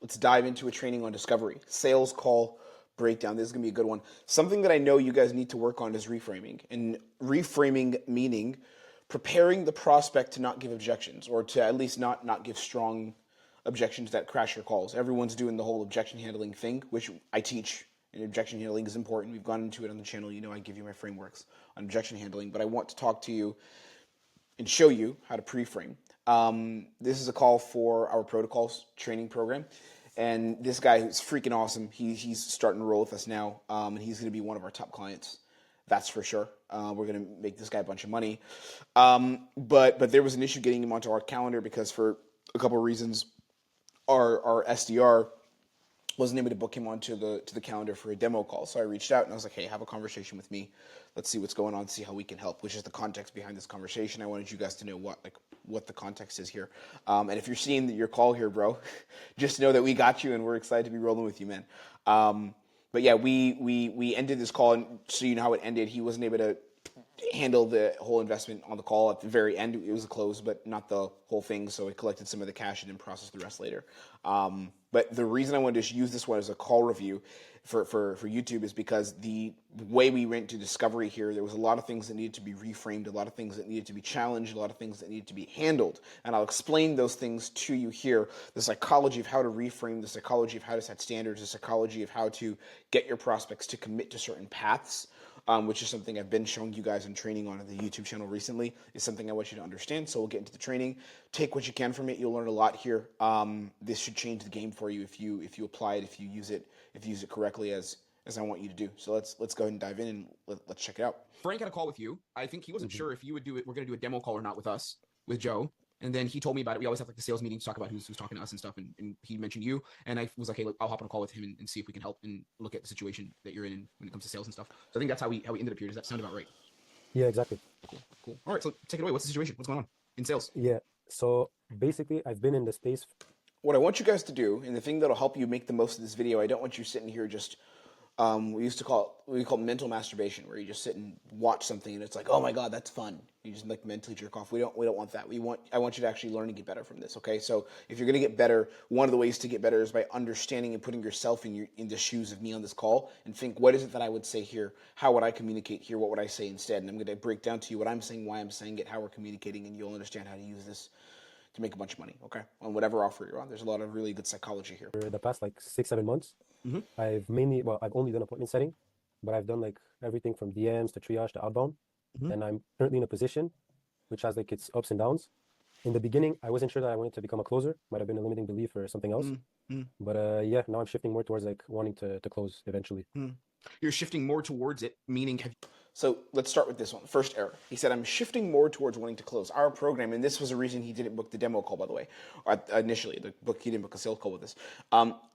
Let's dive into a training on discovery. Sales call breakdown. This is going to be a good one. Something that I know you guys need to work on is reframing. And reframing meaning preparing the prospect to not give objections, or to at least not give strong objections that crash your calls. Everyone's doing the whole objection handling thing, which I teach. And objection handling is important. We've gone into it on the channel. You know I give you my frameworks on objection handling. But I want to talk to you and show you how to pre-frame. This is a call for our protocols training program. And this guy who's freaking awesome, he's starting to roll with us now, and he's going to be one of our top clients. That's for sure. We're going to make this guy a bunch of money. But there was an issue getting him onto our calendar because for a couple of reasons, our SDR wasn't able to book him onto the calendar for a demo call. So I reached out and I was like, hey, have a conversation with me. Let's see what's going on, see how we can help, which is the context behind this conversation. I wanted you guys to know what the context is here. And if you're seeing your call here, bro, just know that we got you and we're excited to be rolling with you, man. But yeah, we ended this call, and so you know how it ended. He wasn't able to handle the whole investment on the call at the very end. It was a close, but not the whole thing. So he collected some of the cash and then processed the rest later. But the reason I wanted to use this one as a call review for YouTube is because the way we went to discovery here, there was a lot of things that needed to be reframed, a lot of things that needed to be challenged, a lot of things that needed to be handled. And I'll explain those things to you here. The psychology of how to reframe, the psychology of how to set standards, the psychology of how to get your prospects to commit to certain paths. Which is something I've been showing you guys in training on the YouTube channel recently, is something I want you to understand. So we'll get into the training. Take what you can from it. You'll learn a lot here. This should change the game for you if you apply it, if you use it correctly as I want you to do. So let's go ahead and dive in and let's check it out. Frank had a call with you. I think he wasn't sure if you would do it. We're going to do a demo call or not with us, with Joe. And then he told me about it. We always have like the sales meeting to talk about who's talking to us and stuff. And he mentioned you. And I was like, hey, look, I'll hop on a call with him and see if we can help and look at the situation that you're in when it comes to sales and stuff. So I think that's how we ended up here. Does that sound about right? Yeah, exactly. Cool. All right. So take it away. What's the situation? What's going on in sales? Yeah. So basically, I've been in the space. What I want you guys to do, and the thing that'll help you make the most of this video, I don't want you sitting here just we call mental masturbation, where you just sit and watch something and it's like, oh my god, that's fun. You just like mentally jerk off. We don't want that. I want you to actually learn and get better from this. Okay, so if you're gonna get better, one of the ways to get better is by understanding and putting yourself in the shoes of me on this call and think, what is it that I would say here? How would I communicate here? What would I say instead? And I'm gonna break down to you what I'm saying, why I'm saying it, how we're communicating, and you'll understand how to use this to make a bunch of money, okay? On whatever offer you're on. There's a lot of really good psychology here. For the past like 6-7 months, I've only done appointment setting, but I've done like everything from DMs to triage to outbound. And I'm currently in a position which has like its ups and downs. In the beginning, I wasn't sure that I wanted to become a closer. Might have been a limiting belief or something else. But yeah, now I'm shifting more towards like wanting to close eventually. You're shifting more towards it, meaning So let's start with this one. First error. He said, I'm shifting more towards wanting to close our program. And this was the reason he didn't book the demo call, by the way. Initially, he didn't book a sales call with us.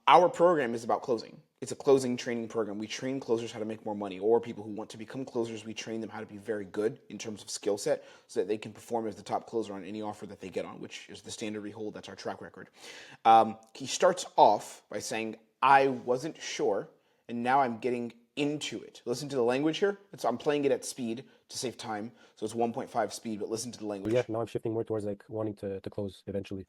Our program is about closing. It's a closing training program. We train closers how to make more money, or people who want to become closers. We train them how to be very good in terms of skill set so that they can perform as the top closer on any offer that they get on, which is the standard we hold. That's our track record. He starts off by saying, I wasn't sure, and now I'm getting into it. Listen to the language here. I'm playing it at speed to save time, so it's 1.5 speed, but listen to the language. Yeah, now I'm shifting more towards like wanting to close eventually.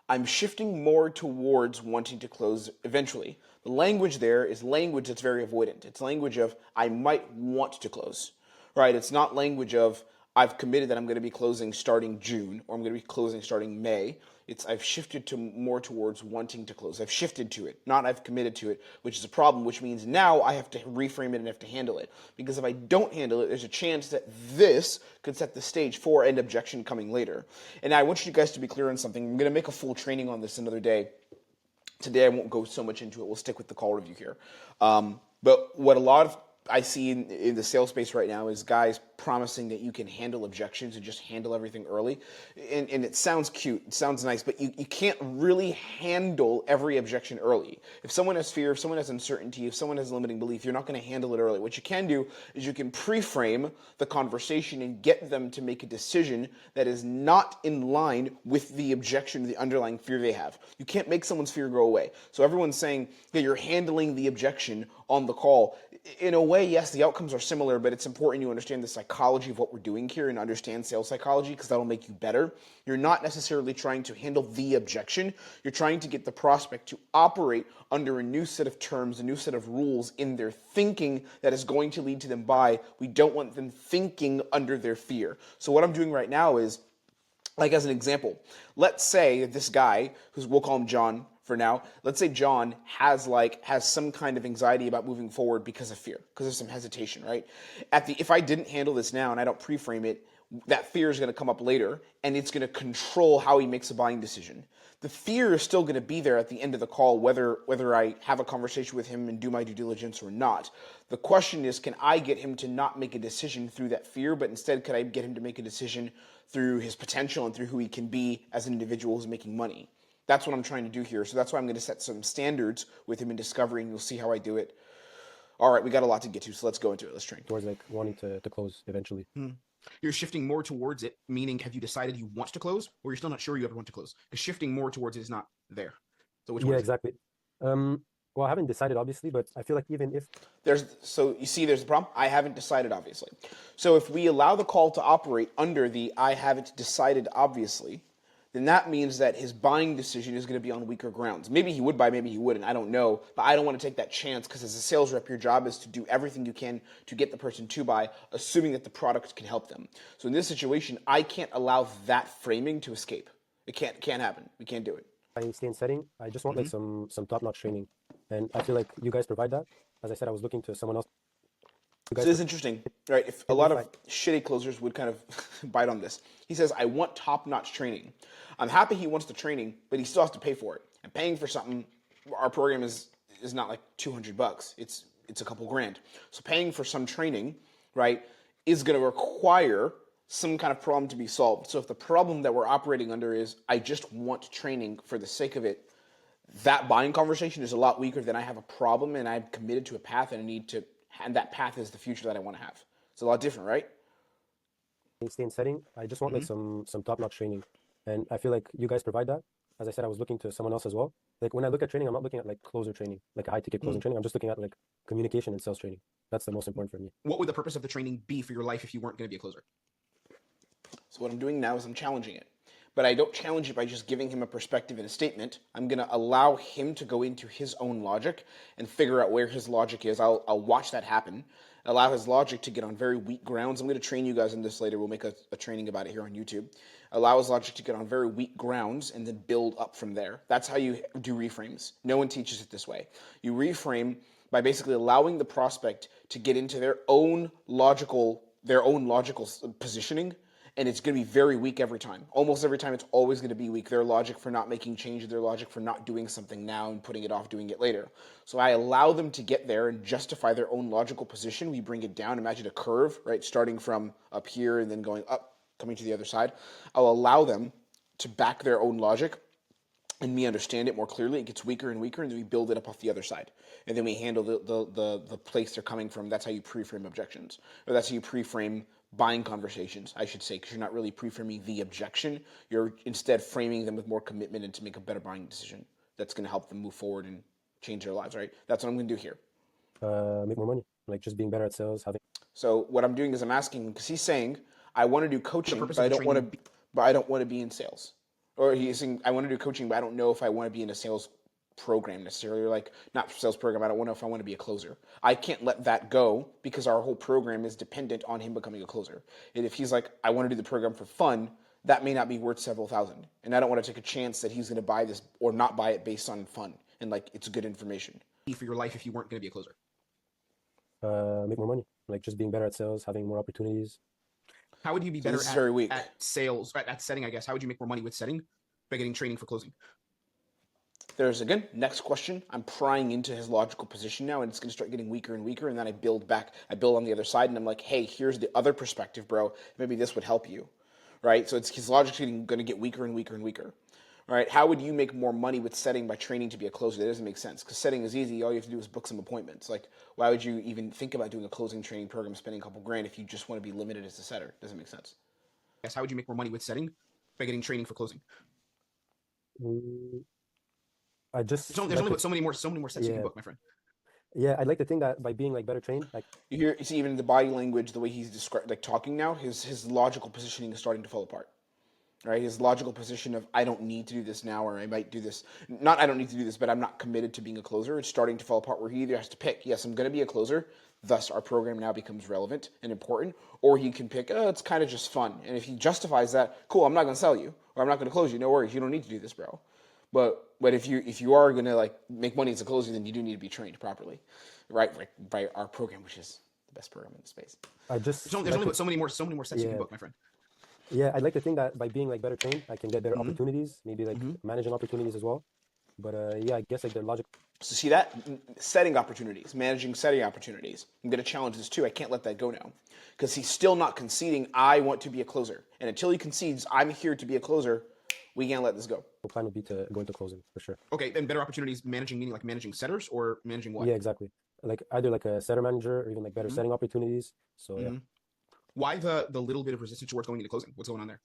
I'm shifting more towards wanting to close eventually. The language there is language that's very avoidant. It's language of, I might want to close, right? It's not language of, I've committed that I'm going to be closing starting June, or I'm going to be closing starting May. I've shifted to more towards wanting to close. I've shifted to it, not I've committed to it, which is a problem, which means now I have to reframe it and have to handle it. Because if I don't handle it, there's a chance that this could set the stage for an objection coming later. And I want you guys to be clear on something. I'm going to make a full training on this another day. Today I won't go so much into it. We'll stick with the call review here. But what a lot of I see in the sales space right now is guys promising that you can handle objections and just handle everything early. And it sounds cute, it sounds nice, but you can't really handle every objection early. If someone has fear, if someone has uncertainty, if someone has limiting belief, you're not going to handle it early. What you can do is you can pre-frame the conversation and get them to make a decision that is not in line with the objection, the underlying fear they have. You can't make someone's fear go away. So everyone's saying that you're handling the objection on the call. In a way, yes, the outcomes are similar, but it's important you understand the psychology of what we're doing here and understand sales psychology because that'll make you better. You're not necessarily trying to handle the objection. You're trying to get the prospect to operate under a new set of terms, a new set of rules in their thinking that is going to lead to them buy. We don't want them thinking under their fear. So what I'm doing right now is, like as an example, let's say that this guy, we'll call him John for now, let's say John has some kind of anxiety about moving forward because of fear, because of some hesitation, right? If I didn't handle this now and I don't pre-frame it, that fear is going to come up later and it's going to control how he makes a buying decision. The fear is still going to be there at the end of the call, whether I have a conversation with him and do my due diligence or not. The question is, can I get him to not make a decision through that fear, but instead could I get him to make a decision through his potential and through who he can be as an individual who's making money? That's what I'm trying to do here. So that's why I'm going to set some standards with him in discovery, and you'll see how I do it. All right, we got a lot to get to, so let's go into it. Let's train. Towards like wanting to close eventually. You're shifting more towards it, meaning have you decided you want to close, or you're still not sure you ever want to close? Because shifting more towards it is not there. So which one? Yeah, Is exactly. Well, I haven't decided, obviously, but I feel like even if there's the problem. I haven't decided, obviously. So if we allow the call to operate under the I haven't decided, obviously, then that means that his buying decision is going to be on weaker grounds. Maybe he would buy, maybe he wouldn't. I don't know. But I don't want to take that chance because as a sales rep, your job is to do everything you can to get the person to buy, assuming that the product can help them. So in this situation, I can't allow that framing to escape. It can't happen. We can't do it. I stay in setting, I just want like some top-notch training. And I feel like you guys provide that. As I said, I was looking to someone else. So this is interesting, right? If a lot of shitty closers would kind of bite on this. He says, I want top-notch training. I'm happy he wants the training, but he still has to pay for it. And paying for something, our program is not like $200. It's a couple grand. So paying for some training, right, is going to require some kind of problem to be solved. So if the problem that we're operating under is I just want training for the sake of it, that buying conversation is a lot weaker than I have a problem and I'm committed to a path and I need to, and that path is the future that I want to have. It's a lot different, right? Stay in setting, I just want like some top-notch training. And I feel like you guys provide that. As I said, I was looking to someone else as well. Like when I look at training, I'm not looking at like closer training, like a high-ticket closing training. I'm just looking at like communication and sales training. That's the most important for me. what would the purpose of the training be for your life if you weren't going to be a closer? So what I'm doing now is I'm challenging it. But I don't challenge it by just giving him a perspective and a statement. I'm going to allow him to go into his own logic and figure out where his logic is. I'll watch that happen. Allow his logic to get on very weak grounds. I'm going to train you guys in this later. We'll make a training about it here on YouTube. Allow his logic to get on very weak grounds and then build up from there. That's how you do reframes. No one teaches it this way. You reframe by basically allowing the prospect to get into their own logical positioning, and it's going to be very weak every time. Almost every time it's always going to be weak. Their logic for not making changes, their logic for not doing something now and putting it off, doing it later. So I allow them to get there and justify their own logical position. We bring it down. Imagine a curve, right? Starting from up here and then going up, coming to the other side. I'll allow them to back their own logic and me understand it more clearly. It gets weaker and weaker, and then we build it up off the other side. And then we handle the place they're coming from. That's how you pre-frame objections. Or that's how you pre-frame buying conversations, I should say, because you're not really pre-framing the objection. You're instead framing them with more commitment and to make a better buying decision that's going to help them move forward and change their lives, right? That's what I'm going to do here. Make more money, like just being better at sales, having. So what I'm doing is I'm asking, because he's saying, I want to do coaching, but I don't want to be in sales. Or he's saying, I want to do coaching, but I don't know if I want to be in a sales program necessarily, or like not sales program. I don't know if I want to be a closer. I can't let that go because our whole program is dependent on him becoming a closer. And if he's like, I want to do the program for fun, that may not be worth several thousand. And I don't want to take a chance that he's going to buy this or not buy it based on fun and like it's good information. For your life if you weren't going to be a closer? Make more money, like just being better at sales, having more opportunities. How would you be better at sales, at setting, I guess? How would you make more money with setting by getting training for closing? There's, again, next question. I'm prying into his logical position now, and it's going to start getting weaker and weaker, and then I build back. I build on the other side, and I'm like, hey, here's the other perspective, bro. Maybe this would help you, right? So it's his logic's going to get weaker and weaker and weaker, right? How would you make more money with setting by training to be a closer? That doesn't make sense, because setting is easy. All you have to do is book some appointments. Like, why would you even think about doing a closing training program, spending a couple grand if you just want to be limited as a setter? It doesn't make sense. Yes, how would you make more money with setting by getting training for closing? I just there's only so many more sets you can book, my friend. Yeah, I'd like to think that by being like better trained, like You see even the body language, the way he's described, like talking now, his logical positioning is starting to fall apart. Right, his logical position of I don't need to do this now, or I might do this. Not I don't need to do this, but I'm not committed to being a closer. It's starting to fall apart where he either has to pick, yes, I'm going to be a closer, thus our program now becomes relevant and important, or he can pick, oh, it's kind of just fun. And if he justifies that, cool, I'm not going to sell you, or I'm not going to close you. No worries, you don't need to do this, bro. But if you are going to like make money as a closer, then you do need to be trained properly, right? By our program, which is the best program in the space. I just There's like only to, so many more sets you can yeah, book, my friend. yeah, I'd like to think that by being like better trained, I can get better Mm-hmm. opportunities, maybe like Mm-hmm. managing opportunities as well. But yeah, I guess like the logic. So see that setting opportunities, managing setting opportunities. I'm going to challenge this too. I can't let that go now because he's still not conceding. I want to be a closer, and until he concedes, I'm here to be a closer. We can't let this go. Plan would be to go into closing for sure. Okay, and better opportunities managing, meaning like managing setters or managing what? Yeah, exactly. Like either like a setter manager or even like better Mm-hmm. setting opportunities. So yeah, Mm-hmm. Why the little bit of resistance towards going into closing? What's going on there?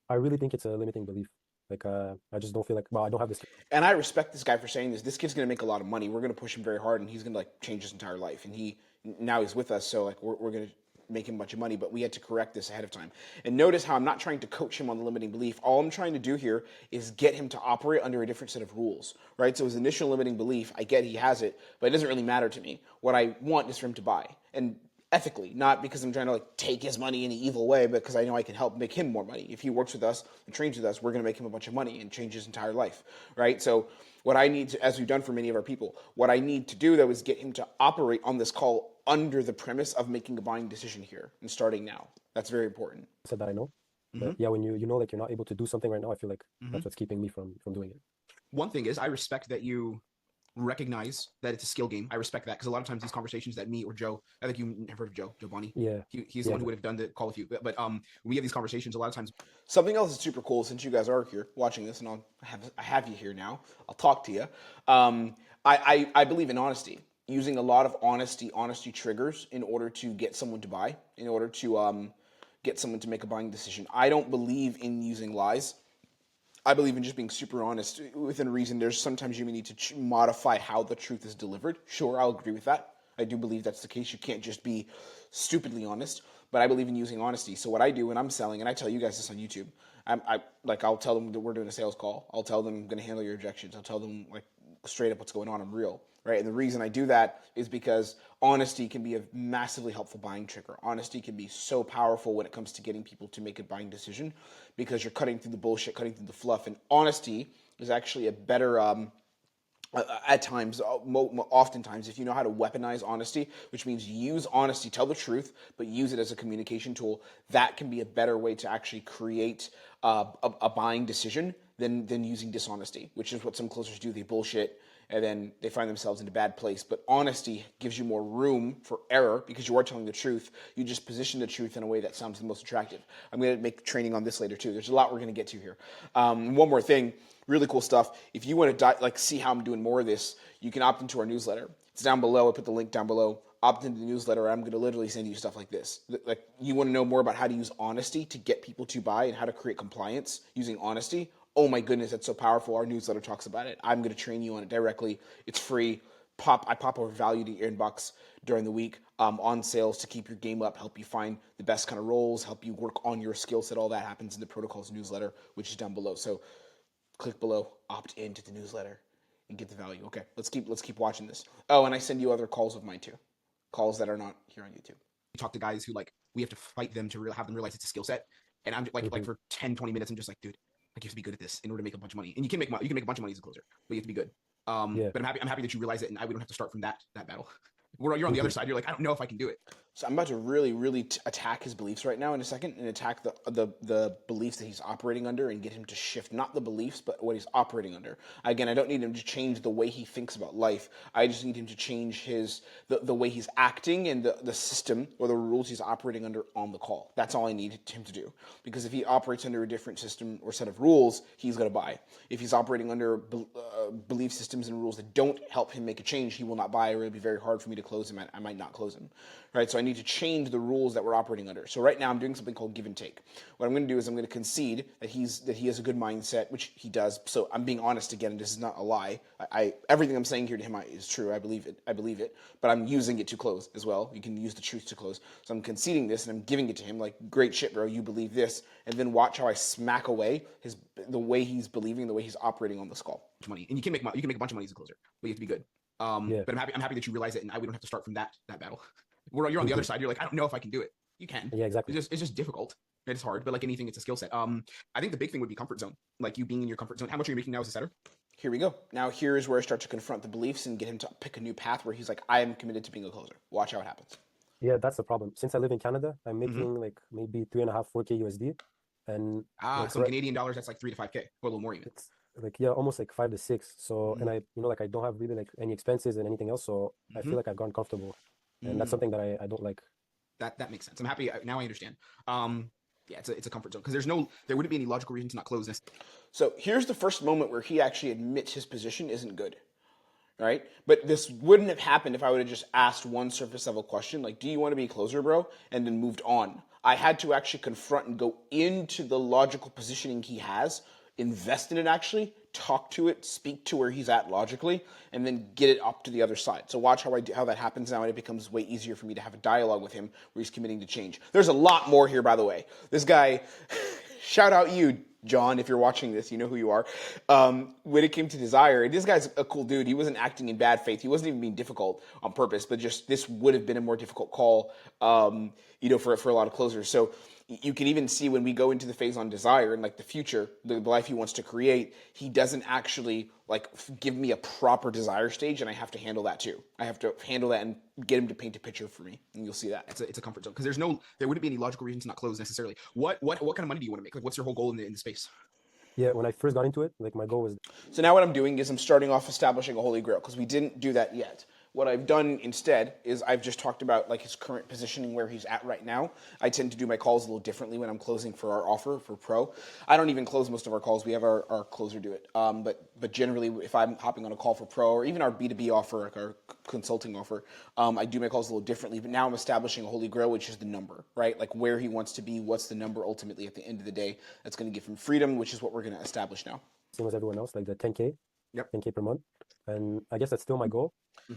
I really think it's a limiting belief. Like I just don't feel like I don't have this. And I respect this guy for saying this. This kid's going to make a lot of money. We're going to push him very hard, and he's going to like change his entire life. And now he's with us, so like we're going to make him a bunch of money. But we had to correct this ahead of time. And notice how I'm not trying to coach him on the limiting belief. All I'm trying to do here is get him to operate under a different set of rules, right? So his initial limiting belief, I get he has it, but it doesn't really matter to me. What I want is for him to buy. And ethically, not because I'm trying to like take his money in an evil way, but because I know I can help make him more money. If he works with us and trains with us, we're going to make him a bunch of money and change his entire life, right? So what I need to, as we've done for many of our people, what I need to do though is get him to operate on this call under the premise of making a buying decision here and starting now. That's very important. Said that I know. Mm-hmm. But yeah, when you know like you're not able to do something right now, I feel like Mm-hmm. that's what's keeping me from doing it. One thing is, I respect that you recognize that it's a skill game. I respect that because a lot of times these conversations that me or Joe, I think you never heard of Jabari. Yeah, He's the one who would have done the call with you. But when we have these conversations, a lot of times. Something else that's super cool since you guys are here watching this, and I have you here now. I'll talk to you. I believe in honesty. Using a lot of honesty triggers in order to get someone to buy, in order to get someone to make a buying decision. I don't believe in using lies. I believe in just being super honest within reason. There's sometimes you may need to modify how the truth is delivered. Sure, I'll agree with that. I do believe that's the case. You can't just be stupidly honest, but I believe in using honesty. So what I do when I'm selling, and I tell you guys this on YouTube, I'll tell them that we're doing a sales call. I'll tell them I'm going to handle your objections. I'll tell them like straight up what's going on. I'm real, right? And the reason I do that is because honesty can be a massively helpful buying trigger. Honesty can be so powerful when it comes to getting people to make a buying decision because you're cutting through the bullshit, cutting through the fluff. And honesty is actually a better at times, oftentimes, if you know how to weaponize honesty, which means use honesty, tell the truth, but use it as a communication tool, that can be a better way to actually create a buying decision than using dishonesty, which is what some closers do. They bullshit and then they find themselves in a bad place. But honesty gives you more room for error because you are telling the truth. You just position the truth in a way that sounds the most attractive. I'm going to make training on this later too. There's a lot we're going to get to here. One more thing. Really cool stuff. If you want to see how I'm doing more of this, you can opt into our newsletter. It's down below. I put the link down below. Opt into the newsletter. I'm going to literally send you stuff like this. Like you want to know more about how to use honesty to get people to buy and how to create compliance using honesty. Oh my goodness, that's so powerful. Our newsletter talks about it. I'm going to train you on it directly. It's free. I pop over value to your inbox during the week on sales to keep your game up, help you find the best kind of roles, help you work on your skill set. All that happens in the protocols newsletter, which is down below. So click below, opt into the newsletter, and get the value. Okay, let's keep watching this. Oh, and I send you other calls of mine too, calls that are not here on YouTube. We talk to guys who like we have to fight them to have them realize it's a skill set, and I'm like for 10-20 minutes I'm just like, dude, like you have to be good at this in order to make a bunch of money, and you can make a bunch of money as a closer, but you have to be good. Yeah. But I'm happy that you realize it, and we don't have to start from that battle. You're on the other side. You're like, I don't know if I can do it. So I'm about to really attack his beliefs right now in a second, and attack the beliefs that he's operating under, and get him to shift not the beliefs, but what he's operating under. Again, I don't need him to change the way he thinks about life. I just need him to change the way he's acting and the system or the rules he's operating under on the call. That's all I need him to do. Because if he operates under a different system or set of rules, he's going to buy. If he's operating under belief systems and rules that don't help him make a change, he will not buy, or it'll be very hard for me to close him. I might not close him. Right? So I need need to change the rules that we're operating under. So right now I'm doing something called give and take. What I'm going to do is I'm going to concede that he has a good mindset, which he does. So I'm being honest again. This is not a lie. Everything I'm saying here to him is true. I believe it. But I'm using it to close as well. You can use the truth to close. So I'm conceding this and I'm giving it to him like, great shit, bro. You believe this, and then watch how I smack away the way he's believing, the way he's operating on this call. Money, and you can make a bunch of money as a closer, but you have to be good. Yeah. But I'm happy that you realize it, and we don't have to start from that battle. You're on the other side. You're like, I don't know if I can do it. You can. Yeah, exactly. It's just difficult. It's hard, but like anything, it's a skill set. I think the big thing would be comfort zone, like you being in your comfort zone. How much are you making now as a setter? Here we go. Now here is where I start to confront the beliefs and get him to pick a new path where he's like, I am committed to being a closer. Watch how it happens. Yeah, that's the problem. Since I live in Canada, I'm making like maybe 3.5, 4K USD, and like, so Canadian dollars, that's like 3 to 5K, or a little more even. It's like, yeah, almost like 5 to 6. So, and I, like I don't have really like any expenses and anything else. So I feel like I've gone comfortable, and that's something that I don't like. That makes sense. I'm happy now. I understand. Yeah, it's a comfort zone because there wouldn't be any logical reason to not close this. So here's the first moment where he actually admits his position isn't good. Right? But this wouldn't have happened if I would have just asked one surface level question, like, do you want to be a closer, bro? And then moved on. I had to actually confront and go into the logical positioning he has, invest in it actually, talk to it, speak to where he's at logically, and then get it up to the other side. So watch how that happens now, and it becomes way easier for me to have a dialogue with him where he's committing to change. There's a lot more here, by the way. This guy, shout out you, John, if you're watching this, you know who you are. When it came to desire, this guy's a cool dude. He wasn't acting in bad faith. He wasn't even being difficult on purpose, but just this would have been a more difficult call, for a lot of closers. So you can even see when we go into the phase on desire and like the future, the life he wants to create, he doesn't actually like give me a proper desire stage, and I have to handle that too. I have to handle that and get him to paint a picture for me, and you'll see that. It's a comfort zone because there wouldn't be any logical reason to not close necessarily. What kind of money do you want to make? Like, what's your whole goal in the space? Yeah, when I first got into it, like my goal was. So now what I'm doing is I'm starting off establishing a holy grail because we didn't do that yet. What I've done instead is I've just talked about like his current positioning where he's at right now. I tend to do my calls a little differently when I'm closing for our offer for pro. I don't even close most of our calls. We have our closer do it. But generally, if I'm hopping on a call for pro or even our B2B offer, like our consulting offer, I do my calls a little differently. But now I'm establishing a holy grail, which is the number, right? Like where he wants to be, what's the number ultimately at the end of the day that's going to give him freedom, which is what we're going to establish now. Same as everyone else, like the 10K, Yep. 10K per month. And I guess that's still my goal.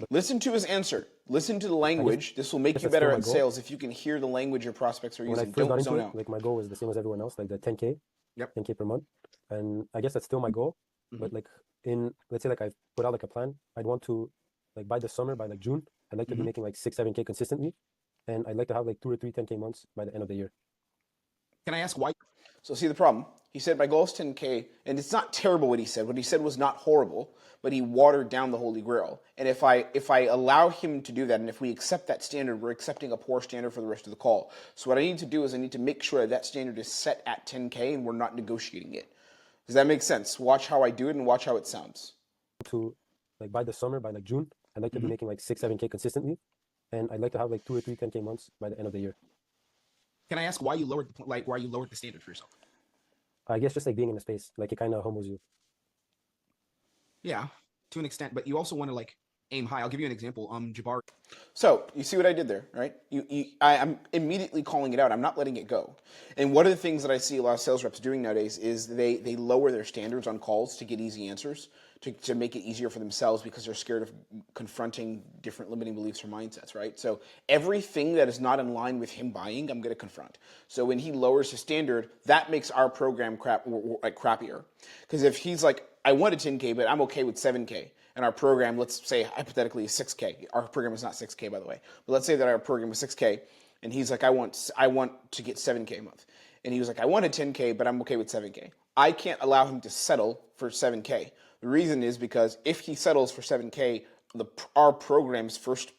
Listen to his answer. Listen to the language. This will make you better at sales if you can hear the language your prospects are using. When I first got Don't zone into it, out. like my goal was the same as everyone else, like the 10K, Yep. 10K per month. And I guess that's still my goal. But like let's say like I put out like a plan, I'd want to like by the summer, by like June, I'd like to be making like 6, 7K consistently. And I'd like to have like 2 or 3 10K months by the end of the year. Can I ask why? So see the problem. He said my goal is 10K, and it's not terrible what he said. What he said was not horrible, but he watered down the Holy Grail. And if I allow him to do that, and if we accept that standard, we're accepting a poor standard for the rest of the call. So what I need to do is I need to make sure that standard is set at 10K, and we're not negotiating it. Does that make sense? Watch how I do it, and watch how it sounds. To like by the summer, by like June, I'd like to be making like 6, 7K consistently. And I'd like to have like 2 or 3 10K months by the end of the year. Can I ask why you lowered the standard for yourself? I guess just like being in the space, like it kind of humbles you. Yeah, to an extent, but you also want to like aim high. I'll give you an example. Jabari. So you see what I did there, right? I'm immediately calling it out. I'm not letting it go. And one of the things that I see a lot of sales reps doing nowadays is they lower their standards on calls to get easy answers, to make it easier for themselves because they're scared of confronting different limiting beliefs or mindsets, right? So everything that is not in line with him buying, I'm going to confront. So when he lowers his standard, that makes our program crappier. Because if he's like, I want a 10K, but I'm okay with 7K. And our program, let's say hypothetically, is 6K. Our program is not 6K, by the way. But let's say that our program is 6K, and he's like, I want to get 7K a month. And he was like, I want a 10K, but I'm okay with 7K. I can't allow him to settle for 7K. The reason is because if he settles for 7K, our program's first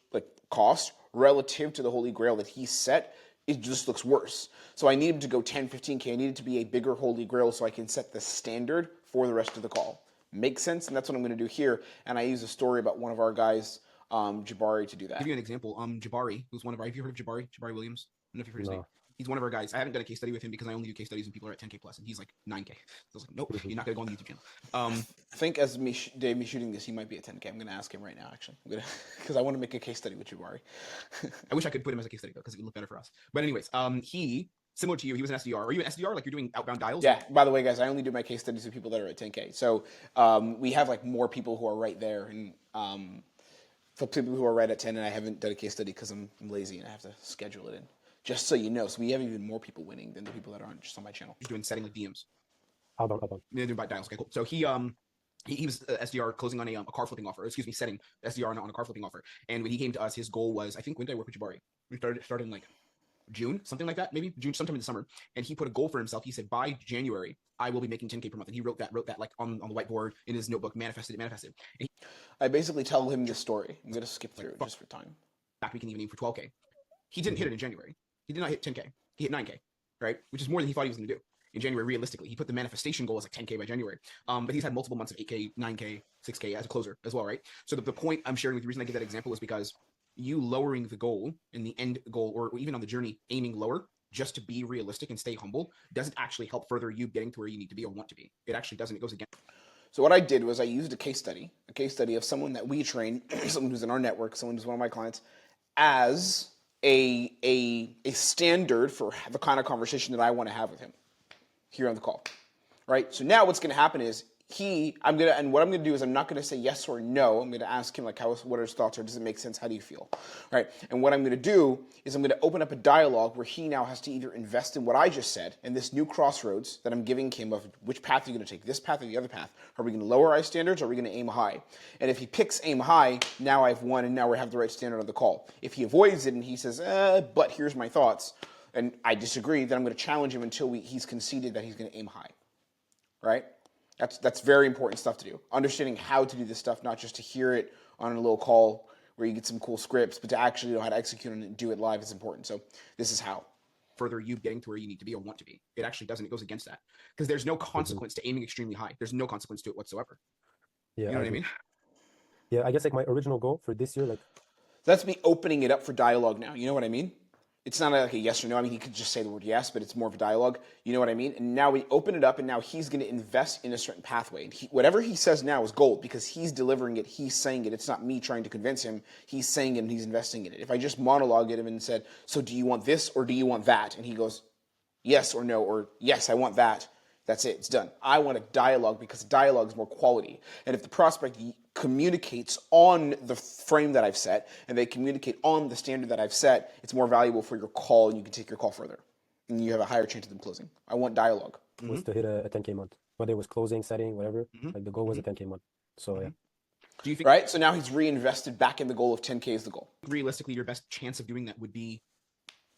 cost relative to the Holy Grail that he set, it just looks worse. So I need him to go 10, 15K. I need it to be a bigger Holy Grail so I can set the standard for the rest of the call. Makes sense? And that's what I'm going to do here. And I use a story about one of our guys, Jabari, to do that. I'll give you an example. Jabari, who's one of our, have you heard of Jabari? Jabari Williams? I don't know if you've heard his name. He's one of our guys. I haven't done a case study with him because I only do case studies when people are at 10K plus, and he's like 9K. So I was like, nope, you're not gonna go on the YouTube channel. I think as Dave me shooting this, he might be at 10K. I'm gonna ask him right now, actually, because I want to make a case study with Jabari. I wish I could put him as a case study though, because it would look better for us. But anyways, he similar to you, he was an SDR. Are you an SDR? Like you're doing outbound dials? Yeah. By the way, guys, I only do my case studies with people that are at 10K. So we have like more people who are right there, and for people who are right at 10, and I haven't done a case study because I'm lazy and I have to schedule it in. Just so you know, so we have even more people winning than the people that aren't just on my channel. He's doing setting like DMs. Outbound. They're doing by dials. Okay, cool. So he was SDR closing on a car flipping offer. Excuse me, setting SDR on a car flipping offer. And when he came to us, his goal was, I think, when did I work with Jabari? We started in like June, something like that, maybe June, sometime in the summer. And he put a goal for himself. He said, by January, I will be making 10K per month. And he wrote that like on the whiteboard in his notebook, manifested it. And I basically tell him this story. I'm gonna skip through it just for time. back we can even aim for 12K. He didn't hit it in January. He did not hit 10K. He hit 9K, right? Which is more than he thought he was going to do in January. Realistically, he put the manifestation goal as like 10K by January. But he's had multiple months of 8K, 9K, 6K as a closer as well, right? So the point I'm sharing with you, the reason I give that example is because you lowering the goal in the end goal, or even on the journey, aiming lower just to be realistic and stay humble, doesn't actually help further you getting to where you need to be or want to be. It actually doesn't. It goes against. So what I did was I used a case study of someone that we train, someone who's in our network, someone who's one of my clients, as a standard for the kind of conversation that I want to have with him here on the call, right? So now what's going to happen is what I'm going to do is I'm not going to say yes or no. I'm going to ask him like, what are his thoughts, or does it make sense? How do you feel, right? And what I'm going to do is I'm going to open up a dialogue where he now has to either invest in what I just said and this new crossroads that I'm giving him of which path are you going to take, this path or the other path? Are we going to lower our standards, or are we going to aim high? And if he picks aim high, now I've won, and now we have the right standard on the call. If he avoids it and he says, but here's my thoughts, and I disagree, then I'm going to challenge him until he's conceded that he's going to aim high, right? That's very important stuff to do. Understanding how to do this stuff, not just to hear it on a little call where you get some cool scripts, but to actually know how to execute on it and do it live is important. So this is how. Further you getting to where you need to be or want to be. It actually doesn't. It goes against that. Because there's no consequence to aiming extremely high. There's no consequence to it whatsoever. Yeah, you know what I mean? Yeah, I guess like my original goal for this year, like that's me opening it up for dialogue now. You know what I mean? It's not like a yes or no. I mean, he could just say the word yes, but it's more of a dialogue. You know what I mean? And now we open it up, and now he's going to invest in a certain pathway. And whatever he says now is gold because he's delivering it. He's saying it. It's not me trying to convince him. He's saying it, and he's investing in it. If I just monologued at him and said, so do you want this or do you want that? And he goes, yes or no, or yes, I want that. That's it. It's done. I want a dialogue because dialogue is more quality. And if the prospect communicates on the frame that I've set and they communicate on the standard that I've set, it's more valuable for your call, and you can take your call further. And you have a higher chance of them closing. I want dialogue. was to hit a 10K month, whether it was closing, setting, whatever. Like the goal was a 10K month. So yeah. Do you think, right? So now he's reinvested back in the goal of 10K is the goal. realistically your best chance of doing that would be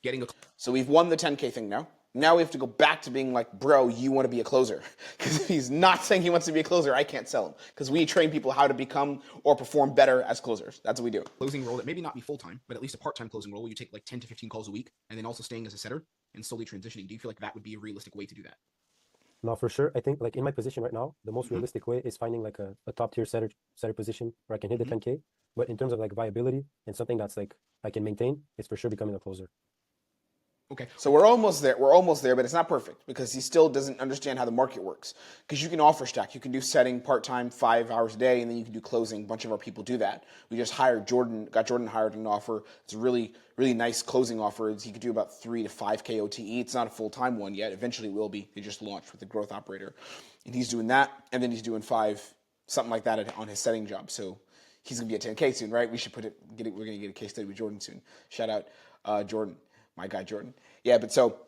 getting a... So we've won the 10K thing now. Now we have to go back to being like, bro, you want to be a closer. Because if he's not saying he wants to be a closer, I can't sell him. Because we train people how to become or perform better as closers. That's what we do. Closing role that maybe not be full-time, but at least a part-time closing role where you take like 10 to 15 calls a week and then also staying as a setter and slowly transitioning. Do you feel like that would be a realistic way to do that? No, for sure. I think like in my position right now, the most realistic way is finding like a top tier setter position where I can hit the 10K. But in terms of like viability and something that's like I can maintain, it's for sure becoming a closer. Okay. So we're almost there. We're almost there, but it's not perfect because he still doesn't understand how the market works. Because you can offer stack. You can do setting part-time 5 hours a day, and then you can do closing. A bunch of our people do that. We just hired Jordan, got Jordan hired an offer. It's a really, really nice closing offer. He could do about 3 to 5K OTE. It's not a full-time one yet. Eventually it will be. They just launched with the growth operator. And he's doing that, and then he's doing 5, something like that on his setting job. So he's going to be at 10K soon, right? We should we're going to get a case study with Jordan soon. Shout out Jordan, my guy Jordan. Yeah, but so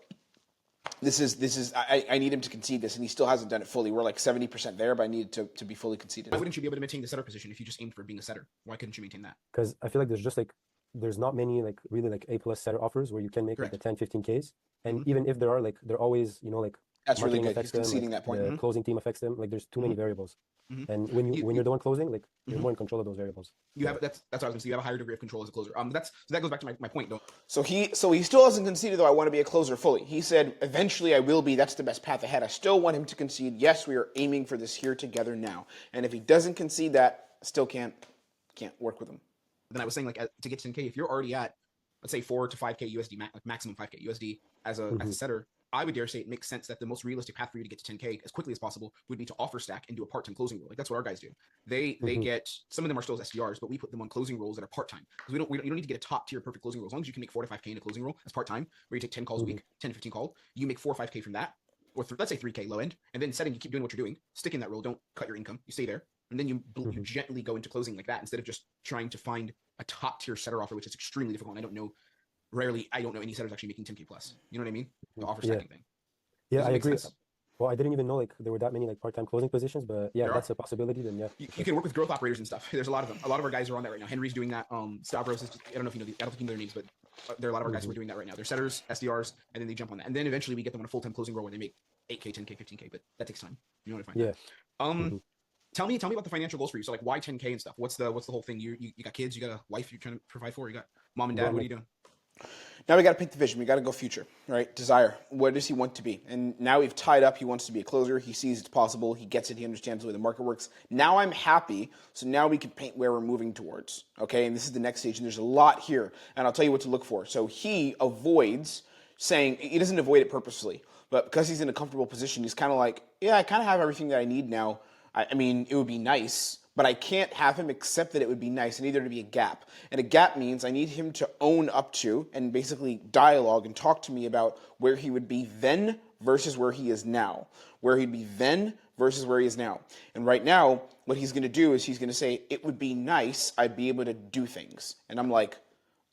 this is I need him to concede this, and he still hasn't done it fully. We're like 70% there, but I need it to be fully conceded. Why wouldn't you be able to maintain the setter position if you just aimed for being a setter? Why couldn't you maintain that? Because I feel like there's not many like really like A+ setter offers where you can make like the 10, 15Ks. And even if there are, like they're always, you know, like That's really marketing good. affects He's conceding them, like, that point. the closing team affects them. Like there's too many variables. And when you're the one closing, like you're more in control of those variables. You have that's what I was gonna say. You have a higher degree of control as a closer. So that goes back to my point though. So he still hasn't conceded though. I want to be a closer fully. He said eventually I will be. That's the best path ahead. I still want him to concede. Yes, we are aiming for this here together now. And if he doesn't concede that, still can't work with him. Then I was saying like to get 10K, if you're already at let's say 4 to 5K USD, like maximum 5K USD as a setter, I would dare say it makes sense that the most realistic path for you to get to 10K as quickly as possible would be to offer stack and do a part-time closing role. Like that's what our guys do. They get, some of them are still SDRs, but we put them on closing roles that are part-time because you don't need to get a top tier perfect closing role. As long as you can make 4 to 5K in a closing role as part-time, where you take 10 calls a week, 10 to 15 calls, you make 4 or 5K from that, or let's say 3K low end, and then setting, you keep doing what you're doing, stick in that role, don't cut your income, you stay there, and then you gently go into closing like that instead of just trying to find a top tier setter offer, which is extremely difficult. And I don't know any setters actually making 10K plus. You know what I mean? The offer stacking thing. Yeah, I agree. Sense? Well, I didn't even know like there were that many like part-time closing positions, but yeah, that's a possibility. Then yeah, you can work with growth operators and stuff. There's a lot of them. A lot of our guys are on that right now. Henry's doing that. Stavros is, I don't know if you know, I don't think you know their names, but there are a lot of our guys who are doing that right now. They're setters, SDRs, and then they jump on that, and then eventually we get them on a full-time closing role where they make 8K, 10K, 15K, but that takes time. You know what I find? Yeah. Tell me about the financial goals for you. So like, why 10K and stuff? What's the whole thing? You got kids? You got a wife you're trying to provide for? You got mom and dad? What are you doing? Now we got to pick the vision. We got to go future, right? Desire. What does he want to be? And now we've tied up. He wants to be a closer. He sees it's possible. He gets it. He understands the way the market works. Now I'm happy. So now we can paint where we're moving towards. Okay, and this is the next stage. And there's a lot here. And I'll tell you what to look for. So he avoids saying, he doesn't avoid it purposefully, but because he's in a comfortable position, he's kind of like, yeah, I kind of have everything that I need now. I mean, it would be nice, but I can't have him accept that it would be nice. I need there to be a gap. And a gap means I need him to own up to and basically dialogue and talk to me about where he would be then versus where he is now. Where he'd be then versus where he is now. And right now, what he's going to do is he's going to say, it would be nice, I'd be able to do things. And I'm like,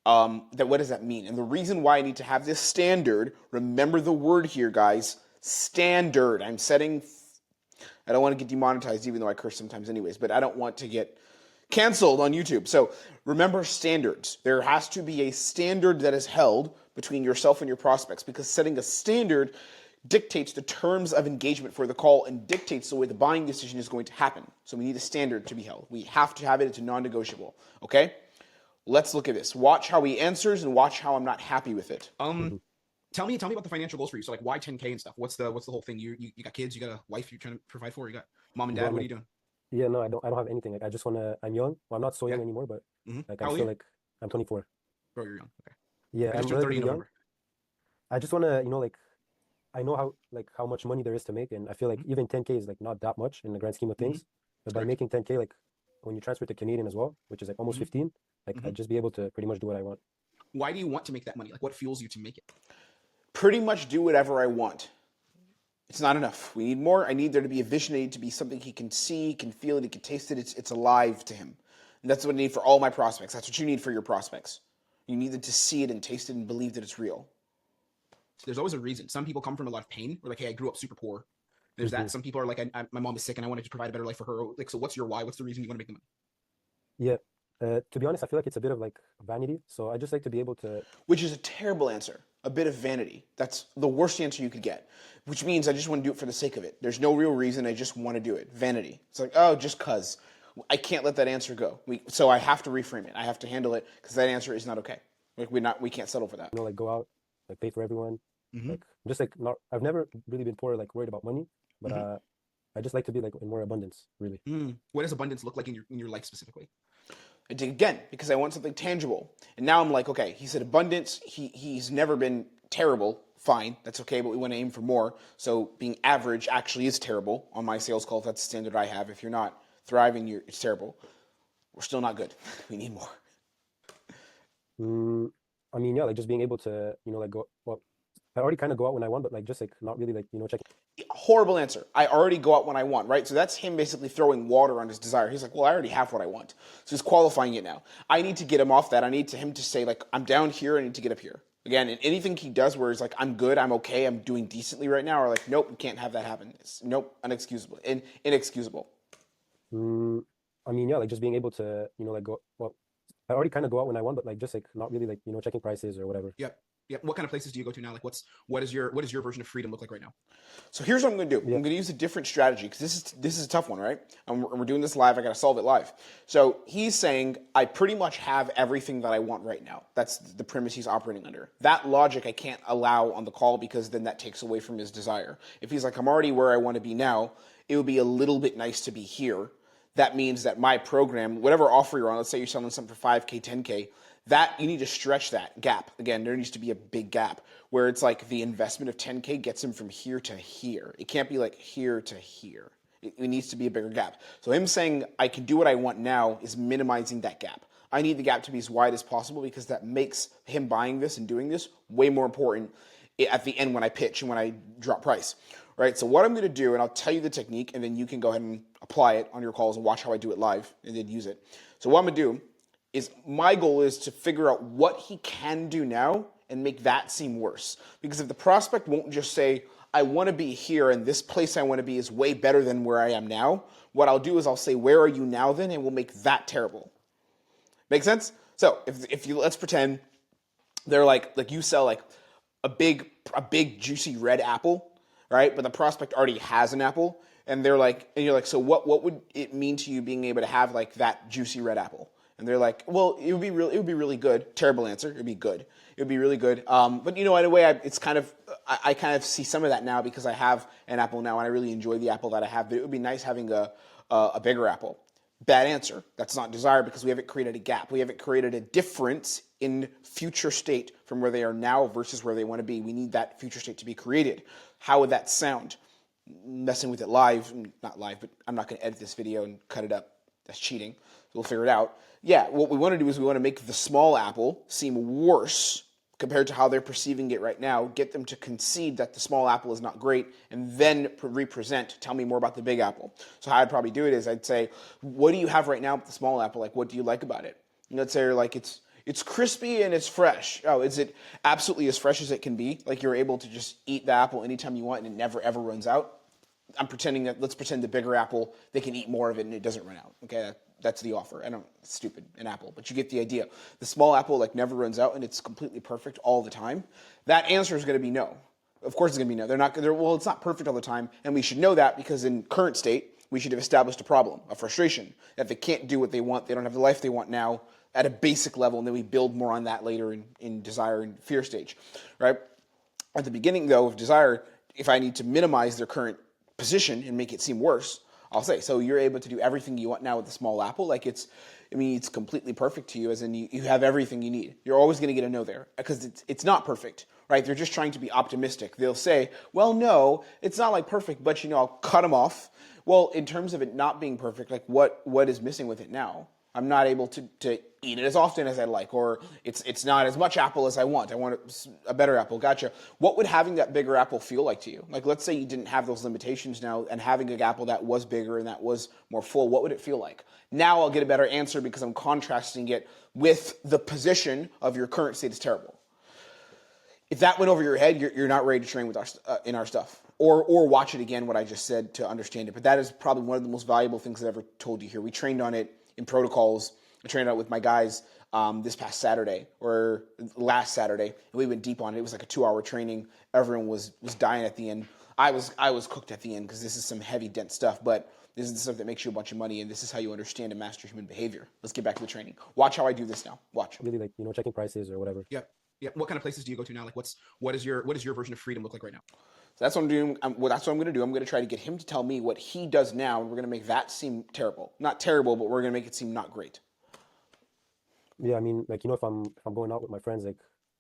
what does that mean? And the reason why I need to have this standard, remember the word here, guys, standard. I don't want to get demonetized, even though I curse sometimes anyways, but I don't want to get canceled on YouTube. So remember standards. There has to be a standard that is held between yourself and your prospects, because setting a standard dictates the terms of engagement for the call and dictates the way the buying decision is going to happen. So we need a standard to be held. We have to have it. It's a non-negotiable. Okay? Let's look at this. Watch how he answers and watch how I'm not happy with it. Tell me about the financial goals for you. So like, why 10K and stuff? What's the whole thing? You got kids? You got a wife you're trying to provide for? You got mom and dad? What are you doing? Yeah, no, I don't have anything. Like I just wanna. I'm young. Well, I'm not so young anymore, but like I'm still like I'm 24. Bro, you're young. Okay. Yeah, I'm relatively young. I just wanna, like, I know how much money there is to make, and I feel like even 10K is like not that much in the grand scheme of things. But by making 10K, like when you transfer to Canadian as well, which is like almost 15, like I'd just be able to pretty much do what I want. Why do you want to make that money? Like, what fuels you to make it? Pretty much do whatever I want. It's not enough. We need more. I need there to be a vision. I need to be something he can see, can feel it, he can taste it. It's alive to him. And that's what I need for all my prospects. That's what you need for your prospects. You need them to see it and taste it and believe that it's real. There's always a reason. Some people come from a lot of pain. We're like, hey, I grew up super poor. There's that. Some people are like, my mom is sick and I wanted to provide a better life for her. Like, so what's your why? What's the reason you want to make the money? Yeah. To be honest, I feel like it's a bit of like vanity. So I just like to be able to... Which is a terrible answer. A bit of vanity. That's the worst answer you could get. Which means I just want to do it for the sake of it. There's no real reason. I just want to do it. Vanity. It's like, oh, just cuz. I can't let that answer go. So I have to reframe it. I have to handle it because that answer is not okay. Like we can't settle for that. Like go out, like pay for everyone. Like just like not. I've never really been poor, like worried about money, but I just like to be like in more abundance, really. What does abundance look like in your life specifically? I dig again because I want something tangible. And now I'm like, okay, he said abundance. He's never been terrible. Fine, that's okay, but we want to aim for more. So being average actually is terrible on my sales call. That's the standard I have. If you're not thriving, it's terrible. We're still not good. We need more. I mean, yeah, like just being able to, like go. Well, I already kind of go out when I want, but like just like not really like checking. Horrible answer. I already go out when I want, right? So that's him basically throwing water on his desire. He's like, well, I already have what I want. So he's qualifying it now. I need to get him off that. I need him to say, like, I'm down here. I need to get up here. Again, and anything he does where he's like, I'm good, I'm okay, I'm doing decently right now, or like, nope, you can't have that happen. Nope, inexcusable. Inexcusable. I mean, yeah, like just being able to, like go. Well, I already kind of go out when I want, but like just like not really like checking prices or whatever. Yep. What kind of places do you go to now? Like, what is your version of freedom look like right now? So here's what I'm going to do. I'm going to use a different strategy because this is a tough one, right? And we're doing this live. I got to solve it live. So he's saying I pretty much have everything that I want right now. That's the premise he's operating under. That logic I can't allow on the call because then that takes away from his desire. If he's like, I'm already where I want to be now, it would be a little bit nice to be here. that means that my program, whatever offer you're on, let's say you're selling something for 5K, 10K, that you need to stretch that gap. Again, there needs to be a big gap where it's like the investment of 10K gets him from here to here. It can't be like here to here. It needs to be a bigger gap. So him saying I can do what I want now is minimizing that gap. I need the gap to be as wide as possible because that makes him buying this and doing this way more important at the end when I pitch and when I drop price. Right? So what I'm going to do, and I'll tell you the technique, and then you can go ahead and apply it on your calls and watch how I do it live and then use it. So what I'm going to do is my goal is to figure out what he can do now and make that seem worse. Because if the prospect won't just say, I want to be here and this place I want to be is way better than where I am now, what I'll do is I'll say, where are you now then? And we'll make that terrible. Make sense? So if you, let's pretend they're like you sell like a big juicy red apple, right? But the prospect already has an apple, and they're like, and you're like, so what would it mean to you being able to have like that juicy red apple? And they're like, well, it would be really good. Terrible answer. It would be good. It would be really good. But in a way, I kind of see some of that now because I have an apple now, and I really enjoy the apple that I have. But it would be nice having a bigger apple. Bad answer. That's not desired because we haven't created a gap. We haven't created a difference in future state from where they are now versus where they want to be. We need that future state to be created. How would that sound? Messing with it live, not live, but I'm not going to edit this video and cut it up. That's cheating. So we'll figure it out. Yeah, what we want to do is we want to make the small apple seem worse compared to how they're perceiving it right now, get them to concede that the small apple is not great, and then represent, tell me more about the big apple. So how I'd probably do it is I'd say, what do you have right now with the small apple? Like, what do you like about it? And let's say like it's crispy and it's fresh. Oh, is it absolutely as fresh as it can be? Like you're able to just eat the apple anytime you want and it never ever runs out? I'm pretending that, let's pretend the bigger apple, they can eat more of it and it doesn't run out. Okay, that's the offer. It's stupid, an apple, but you get the idea. The small apple like never runs out and it's completely perfect all the time. That answer is going to be no. Of course it's going to be no. Well, it's not perfect all the time, and we should know that because in current state, we should have established a problem, a frustration, that they can't do what they want, they don't have the life they want now at a basic level, and then we build more on that later in desire and fear stage, right? At the beginning, though, of desire, if I need to minimize their current position and make it seem worse, I'll say, so you're able to do everything you want now with the small apple. Like it's completely perfect to you, as in you have everything you need. You're always going to get a no there because it's not perfect, right? They're just trying to be optimistic. They'll say, well, no, it's not like perfect, but I'll cut them off. Well, in terms of it not being perfect, like what is missing with it now? I'm not able to eat it as often as I like, or it's not as much apple as I want. I want a better apple. Gotcha. What would having that bigger apple feel like to you? Like, let's say you didn't have those limitations now, and having an apple that was bigger and that was more full, what would it feel like? Now I'll get a better answer because I'm contrasting it with the position of your current state is terrible. If that went over your head, you're not ready to train with in our stuff. Or watch it again, what I just said, to understand it. But that is probably one of the most valuable things I've ever told you here. We trained on it in protocols. I trained out with my guys this past Saturday or last Saturday, and we went deep on it. It was like a 2-hour training. Everyone was dying at the end. I was cooked at the end because this is some heavy, dense stuff, but this is the stuff that makes you a bunch of money, and this is how you understand and master human behavior. Let's get back to the training. Watch how I do this now. Watch. Really, like, checking prices or whatever. Yeah. What kind of places do you go to now? Like, what is your version of freedom look like right now? So that's what I'm doing. That's what I'm going to do. I'm going to try to get him to tell me what he does now, and we're going to make that seem terrible. Not terrible, but we're going to make it seem not great. Yeah, I mean, like, if I'm going out with my friends, like,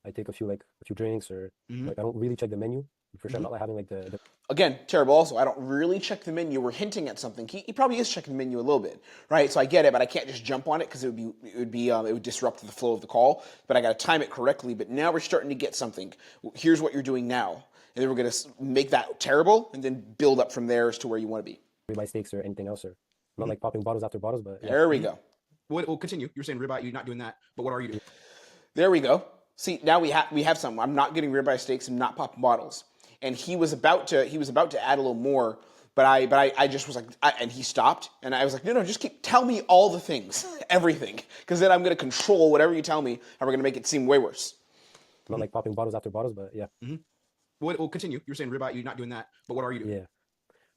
I take a few drinks, or like I don't really check the menu. For sure, I'm not like having like the Again, terrible also. I don't really check the menu. We're hinting at something. He probably is checking the menu a little bit, right? So I get it, but I can't just jump on it because it would disrupt the flow of the call. But I got to time it correctly. But now we're starting to get something. Here's what you're doing now, and then we're going to make that terrible, and then build up from there as to where you want to be. ribeye steaks or anything else, or not like popping bottles after bottles, but yeah. There we go. We'll continue. You were saying ribeye. You're not doing that, but what are you doing? There we go. See, now we have some. I'm not getting ribeye steaks and not popping bottles. And he was about to add a little more, but I just was like, and he stopped, and I was like, no, just tell me all the things, everything, because then I'm going to control whatever you tell me, and we're going to make it seem way worse. Not like popping bottles after bottles, but yeah. We'll continue. You were saying ribeye. You're not doing that, but what are you doing?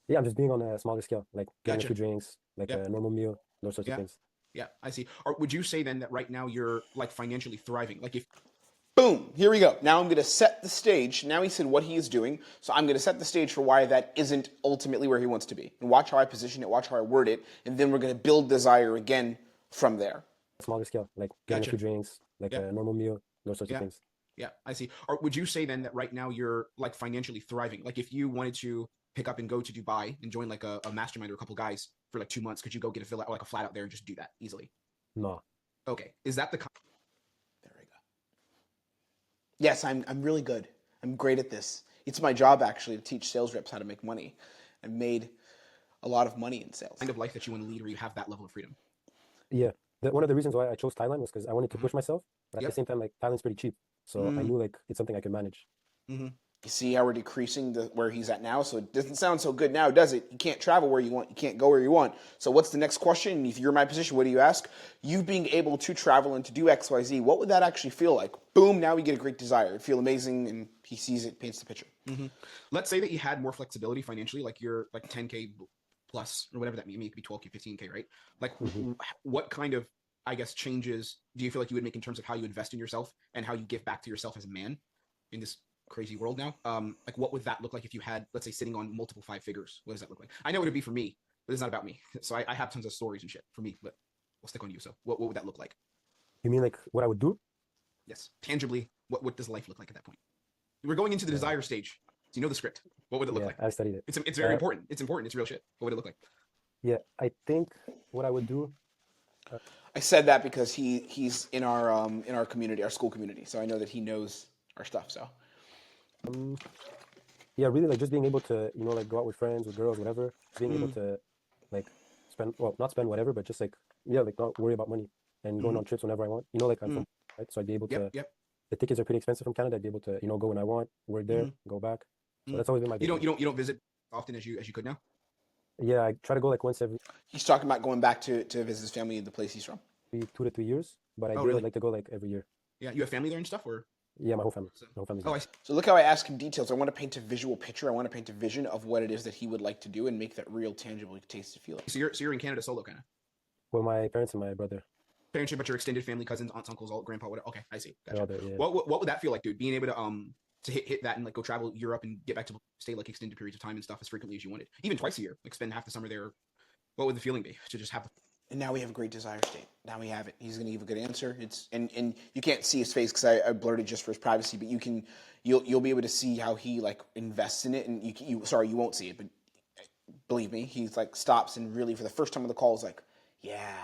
Yeah, I'm just being on a smaller scale, like getting Gotcha. a few drinks, like a normal meal, those sorts of things. Yeah, I see. Or would you say then that right now you're like financially thriving? Like if Boom. boom, here we go. Now I'm going to set the stage. Now he said what he is doing, so I'm going to set the stage for why that isn't ultimately where he wants to be. And watch how I position it, watch how I word it, and then we're going to build desire again from there. Smaller scale, like getting a few drinks, like a normal meal, those sorts of things. Yeah, I see. Or would you say then that right now you're like financially thriving? Like if you wanted to pick up and go to Dubai and join like a mastermind or a couple guys for like 2 months, could you go get a villa or like a flat out there and just do that easily? No. Okay. Is that the There we go. Yes, I'm really good. I'm great at this. It's my job actually to teach sales reps how to make money. I've made a lot of money in sales. kind of life that you want to lead where you have that level of freedom? Yeah. One of the reasons why I chose Thailand was because I wanted to push myself, but at the same time, like Thailand's pretty cheap. So I knew like it's something I could manage. You see how we're decreasing where he's at now? So it doesn't sound so good now, does it? You can't travel where you want. You can't go where you want. So what's the next question? If you're in my position, what do you ask? You being able to travel and to do X, Y, Z, what would that actually feel like? Boom, now we get a great desire. It'd feel amazing, and he sees it, paints the picture. Let's say that you had more flexibility financially, like you're like 10K plus or whatever that means. I mean, it could be 12K, 15K, right? Like what kind of, I guess, changes do you feel like you would make in terms of how you invest in yourself and how you give back to yourself as a man in this crazy world now? Like what would that look like if you had, let's say, sitting on multiple 5 figures? What does that look like? I know what it'd be for me, but it's not about me. So I have tons of stories and shit for me, but we'll stick on you. So what would that look like? You mean like what I would do? Yes. Tangibly, what does life look like at that point? We're going into the desire stage. So you know the script. What would it look like? I studied it. It's very important. It's important. It's real shit. What would it look like? Yeah, I think what I would do. I said that because he's in our community, our school community. So I know that he knows our stuff. So Yeah, really like just being able to, like go out with friends, with girls, whatever. Just being able to like spend, well, not spend whatever, but just like, like not worry about money and going on trips whenever I want. Like I'm from, right? So I'd be able to, the tickets are pretty expensive from Canada. I'd be able to, go when I want, work there, go back. So that's always been my You biggest. don't visit often as you could now? Yeah, I try to go like once every he's talking about going back to visit his family in the place he's from. 2 to 3 years, but Oh, I'd really? like to go like every year. Yeah, you have family there and stuff, or? Yeah, my whole family. My whole family's Oh, there. I see. So look how I ask him details. I want to paint a visual picture. I want to paint a vision of what it is that he would like to do and make that real, tangible, taste and feel it. So you're in Canada solo, kind of. With my parents and my brother. Parents, but your extended family, cousins, aunts, uncles, all grandpa, whatever. Okay, I see. They're Gotcha. all there, yeah. What would that feel like, dude? Being able to hit that and like go travel Europe and get back to stay like extended periods of time and stuff as frequently as you wanted, even twice a year, like spend half the summer there. What would the feeling be to just have the And now we have a great desire state. Now we have it. He's going to give a good answer. It's and you can't see his face because I blurred it just for his privacy, but you'll be able to see how he like invests in it. And you won't see it, but believe me, he's like stops and really for the first time on the call is like, yeah,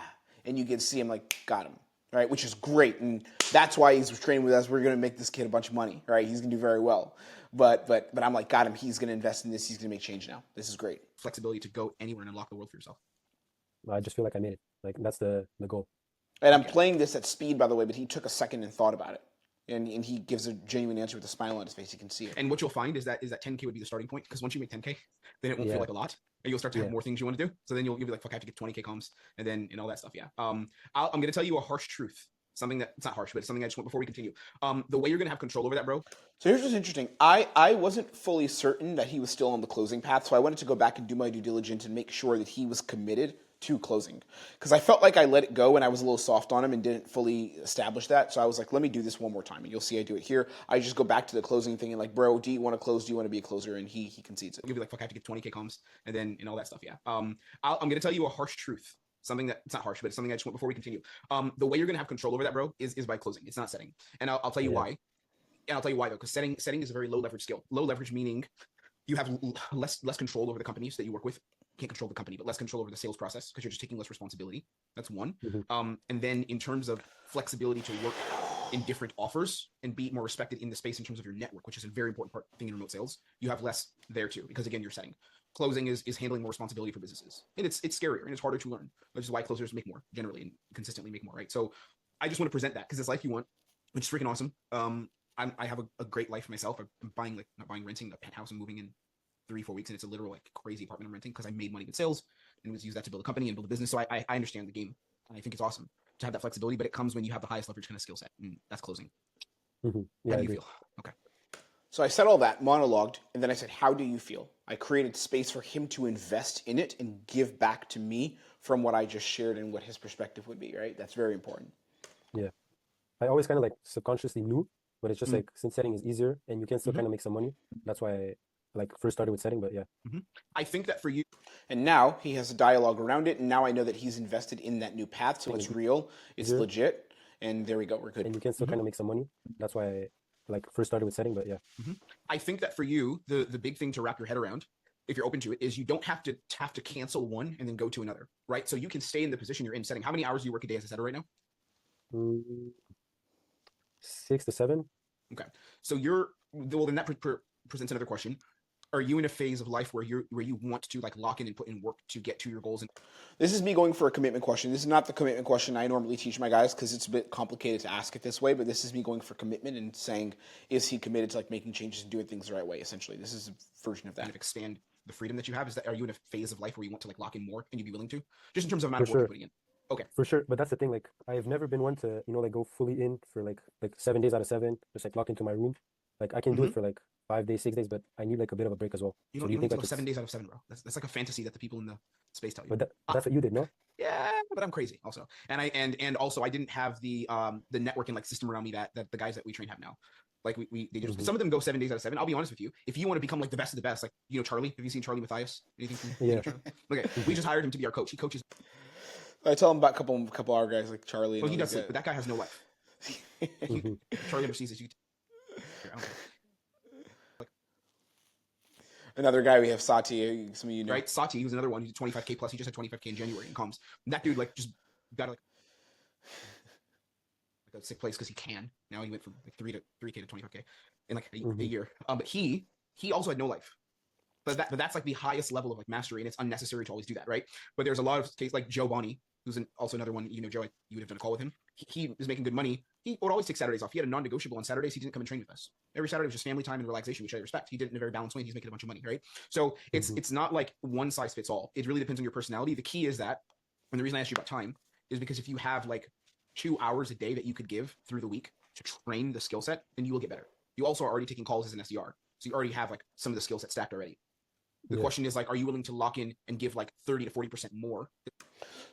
and you can see him like got him right, which is great, and that's why he's training with us. We're going to make this kid a bunch of money, right? He's going to do very well, but I'm like, got him. He's going to invest in this. He's going to make change now. This is great. flexibility to go anywhere and unlock the world for yourself? I just feel like I made it. Like that's the goal. And I'm playing this at speed, by the way, but he took a second and thought about it. And he gives a genuine answer with a smile on his face. You can see it. And what you'll find is that 10K would be the starting point, because once you make 10K, then it won't feel like a lot, and you'll start to have more things you want to do. So then you'll be like, fuck, I have to get 20K comms, and all that stuff. Yeah. I'm going to tell you a harsh truth. Something that it's not harsh, but it's something I just want before we continue. The way you're going to have control over that, bro. So here's what's interesting. I wasn't fully certain that he was still on the closing path, so I wanted to go back and do my due diligence and make sure that he was committed to closing, because I felt like I let it go and I was a little soft on him and didn't fully establish that. So I was like, let me do this one more time, and you'll see I do it here. I just go back to the closing thing and like, bro, do you want to close? Do you want to be a closer? And he concedes it. You'll be like, fuck, I have to get 20K comms, and all that stuff. Yeah. I'm going to tell you a harsh truth. Something that it's not harsh, but it's something I just want before we continue. The way you're going to have control over that, bro, is by closing. It's not setting. And I'll tell you why. And I'll tell you why though, because setting is a very low leverage skill. Low leverage meaning you have less control over the companies that you work with. Can't control the company, but less control over the sales process because you're just taking less responsibility. That's one. And then in terms of flexibility to work in different offers and be more respected in the space in terms of your network, which is a very important thing in remote sales, you have less there too, because again, you're setting. Closing is handling more responsibility for businesses, and it's scarier and it's harder to learn, which is why closers make more generally and consistently make more, right? So I just want to present that because it's life you want, which is freaking awesome. I have a great life for myself. I'm renting a penthouse and moving in 3-4 weeks, and it's a literal like crazy apartment I'm renting because I made money with sales and was use that to build a company and build a business. So I understand the game, and I think it's awesome to have that flexibility, but it comes when you have the highest leverage kind of skill set, and that's closing. Yeah, How do you feel? Okay. So I said all that, monologued, and then I said, how do you feel? I created space for him to invest in it and give back to me from what I just shared and what his perspective would be, right? That's very important. Yeah. I always kind of like subconsciously knew but it's just like since setting is easier and you can still kind of make some money. That's why I like first started with setting, but yeah. I think that for you, And now he has a dialogue around it, and now I know that he's invested in that new path, so it's real, it's Easier. legit, and there we go, we're good. And you can still kind of make some money. That's why I like first started with setting, but yeah. I think that for you, the big thing to wrap your head around, if you're open to it, is you don't have to cancel one and then go to another, right? So you can stay in the position you're in setting. How many hours do you work a day as a setter right now? 6 to 7. Okay. So then that presents another question. Are you in a phase of life where you want to like lock in and put in work to get to your goals? And This is me going for a commitment question. This is not the commitment question I normally teach my guys because it's a bit complicated to ask it this way, but this is me going for commitment and saying, is he committed to like making changes and doing things the right way, essentially. This is a version of that. kind of expand the freedom that you have? Are you in a phase of life where you want to like lock in more and you'd be willing to? Just in terms of amount of work you're putting in. Okay. For sure. But that's the thing, like I have never been one to, like go fully in for like 7 days out of 7, just like lock into my room. Like I can do it for like 5 days, 6 days, but I need like a bit of a break as well. You So don't do you need think to like go 7 days out of 7, bro. That's like a fantasy that the people in the space tell you. But that's what you did, no? Yeah, but I'm crazy also. And also I didn't have the networking like system around me that the guys that we train have now. Like they just some of them go 7 days out of 7. I'll be honest with you. If you want to become like the best of the best, like Charlie, have you seen Charlie Matthias? Anything from Yeah. Okay. We just hired him to be our coach. He coaches. I tell him about a couple of our guys like Charlie. Well, and he all does these sleep, but that guy has no life. Charlie never sees his YouTube. Here, I don't know. Another guy we have, Sati. Some of you know. Right? Sati, who's another one. He's 25K plus. He just had 25K in January in comms. And that dude like just got like a sick place because he can. Now he went from like 3K to 25K in like a year. But he also had no life. But that's like the highest level of like mastery, and it's unnecessary to always do that, right? But there's a lot of cases like Jabari, who's also another one. Joe, you would have done a call with him. He is making good money. He would always take Saturdays off. He had a non-negotiable on Saturdays. He didn't come and train with us. Every Saturday was just family time and relaxation, which I respect. He did it in a very balanced way. He's making a bunch of money, right? So it's not like one size fits all. It really depends on your personality. The key is that, and the reason I asked you about time is because if you have like 2 hours a day that you could give through the week to train the skill set, then you will get better. You also are already taking calls as an SDR, so you already have like some of the skill set stacked already. The question is like, are you willing to lock in and give like 30 to 40% more?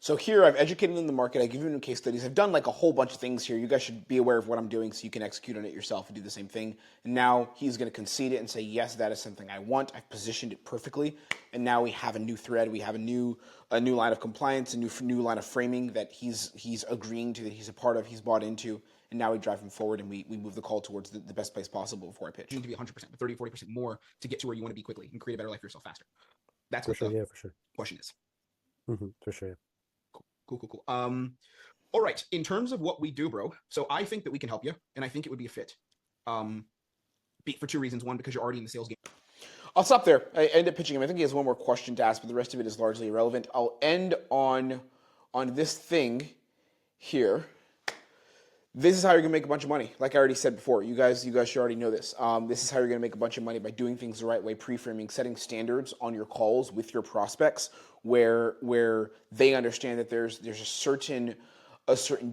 So here I've educated in the market. I give you case studies. I've done like a whole bunch of things here. You guys should be aware of what I'm doing so you can execute on it yourself and do the same thing. And now he's going to concede it and say, yes, that is something I want. I've positioned it perfectly. And now we have a new thread. We have a new line of compliance, a new line of framing that he's agreeing to, that he's a part of, he's bought into. And now we drive him forward and we move the call towards the best place possible before I pitch. You need to be 100%, but 30 to 40% more to get to where you want to be quickly and create a better life for yourself faster. That's what the question is. For sure. Yeah. Cool. All right. In terms of what we do, bro. So I think that we can help you, and I think it would be a fit. For 2 reasons. One, because you're already in the sales game. I'll stop there. I end up pitching him. I think he has one more question to ask, but the rest of it is largely irrelevant. I'll end on this thing here. This is how you're going to make a bunch of money. Like I already said before, you guys should already know this. This is how you're going to make a bunch of money by doing things the right way, pre-framing, setting standards on your calls with your prospects where they understand that there's a certain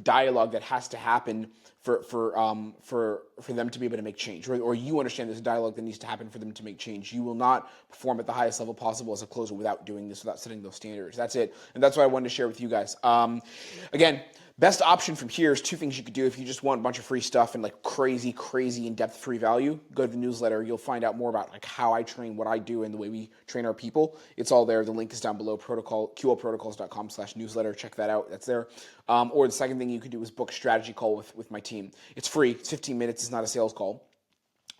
dialogue that has to happen for them to be able to make change, or you understand there's a dialogue that needs to happen for them to make change. You will not perform at the highest level possible as a closer without doing this, without setting those standards. That's it, and that's what I wanted to share with you guys. Again, best option from here is 2 things you could do if you just want a bunch of free stuff and like crazy in-depth free value. Go to the newsletter. You'll find out more about like how I train, what I do, and the way we train our people. It's all there. The link is down below. QLprotocols.com/newsletter. Check that out. That's there. Or the second thing you could do is book a strategy call with my team. It's free. It's 15 minutes. It's not a sales call.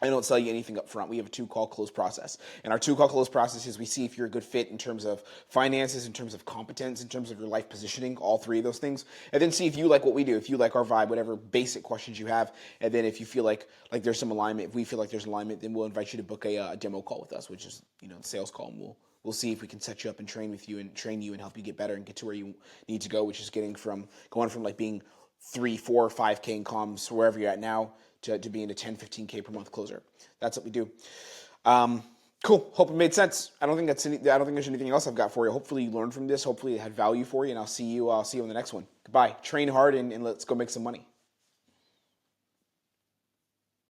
I don't sell you anything up front. We have a 2-call close process. And our 2-call close process is we see if you're a good fit in terms of finances, in terms of competence, in terms of your life positioning, all 3 of those things. And then see if you like what we do, if you like our vibe, whatever basic questions you have. And then if you feel like there's some alignment, if we feel like there's alignment, then we'll invite you to book a demo call with us, which is, the sales call. And we'll see if we can set you up and train you and help you get better and get to where you need to go, which is going from like being 3, 4, 5K in comms, wherever you're at now, to being a 10, 15K per month closer. That's what we do. Cool. Hope it made sense. I don't think there's anything else I've got for you. Hopefully you learned from this. Hopefully it had value for you, and I'll see you on the next one. Goodbye. Train hard and let's go make some money.